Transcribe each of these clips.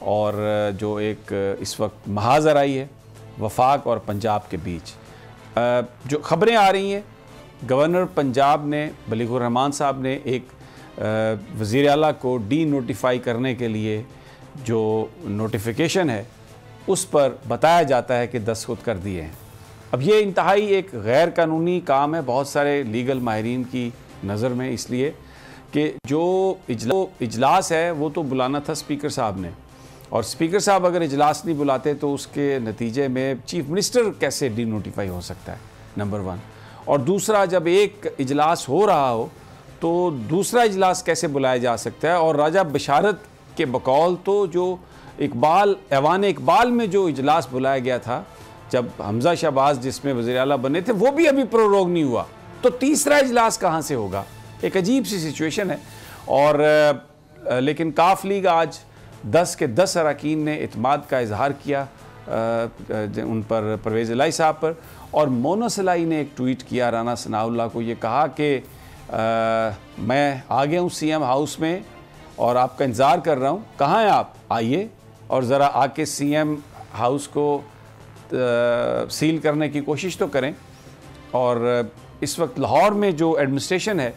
और जो एक इस वक्त महाजराई है वफाक और पंजाब के बीच। जो ख़बरें आ रही हैं, गवर्नर पंजाब ने बलीगुर रहमान साहब ने एक वज़ीर आला को डी नोटिफाई करने के लिए जो नोटिफिकेशन है उस पर बताया जाता है कि दस्तखत कर दिए हैं। अब ये इंतहाई एक गैर कानूनी काम है बहुत सारे लीगल माहिरीन की नज़र में, इसलिए कि जो इजलास है वो तो बुलाना था स्पीकर साहब ने, और स्पीकर साहब अगर इजलास नहीं बुलाते तो उसके नतीजे में चीफ मिनिस्टर कैसे डी नोटिफाई हो सकता है, नंबर 1। और दूसरा, जब एक इजलास हो रहा हो तो दूसरा इजलास कैसे बुलाया जा सकता है। और राजा बशारत के बकौल तो जो ऐवान इकबाल में जो इजलास बुलाया गया था जब हमजा शहबाज जिसमें वज़ीर आला बने थे, वो भी अभी प्रोरोग नहीं हुआ, तो तीसरा इजलास कहाँ से होगा। एक अजीब सी सिचुएशन है। और लेकिन काफ लीग आज 10 के 10 अरकान ने इत्माद का इजहार किया उन पर, परवेज़ इलाही साहब पर। और मोनस इलाही ने एक ट्वीट किया राना सनाउल्लाह को, ये कहा कि मैं आ गया हूँ CM हाउस में और आपका इंतज़ार कर रहा हूँ, कहाँ हैं आप, आइए और ज़रा आके CM हाउस को सील करने की कोशिश तो करें। और इस वक्त लाहौर में जो एडमिनिस्ट्रेशन है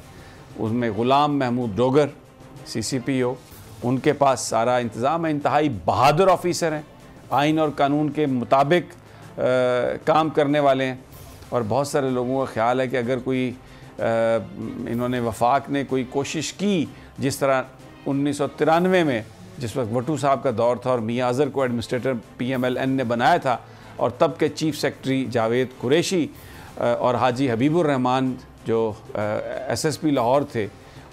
उसमें ग़ुलाम महमूद डोगर CCPO, उनके पास सारा इंतज़ाम है, इंतहाई बहादुर ऑफिसर हैं, आइन और कानून के मुताबिक काम करने वाले हैं। और बहुत सारे लोगों का ख्याल है कि अगर कोई इन्होंने वफाक ने कोई कोशिश की, जिस तरह 1993 में जिस वक्त भट्टू साहब का दौर था और मियां अज़हर को एडमिनिस्ट्रेटर PMLN ने बनाया था, और तब के चीफ सेक्रेटरी जावेद कुरैशी और हाजी हबीबुर रहमान जो SSP लाहौर थे,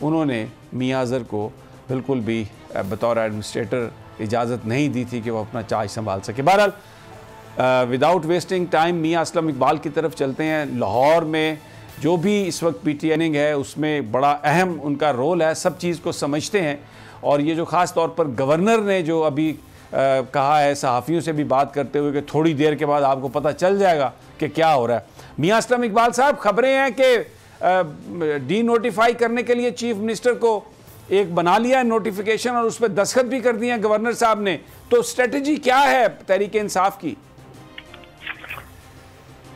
उन्होंने मियां अज़हर को बिल्कुल भी बतौर एडमिनिस्ट्रेटर इजाज़त नहीं दी थी कि वो अपना चार्ज संभाल सके। बहरहाल विदाउट वेस्टिंग टाइम मियां असलम इकबाल की तरफ चलते हैं। लाहौर में जो भी इस वक्त PTNing है उसमें बड़ा अहम उनका रोल है, सब चीज़ को समझते हैं। और ये जो ख़ास तौर पर गवर्नर ने जो अभी कहा है सहाफ़ियों से भी बात करते हुए कि थोड़ी देर के बाद आपको पता चल जाएगा कि क्या हो रहा है। मियां असलम इकबाल साहब, खबरें हैं कि डी नोटिफाई करने के लिए चीफ मिनिस्टर को एक बना लिया है नोटिफिकेशन और उस पर दस्तखत भी कर दिए हैं गवर्नर साहब ने, तो स्ट्रेटजी क्या है तहरीक इंसाफ की?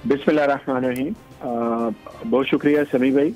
बिस्मिल्लाहिर्रहमानिर्रहीम। बहुत शुक्रिया समी भाई।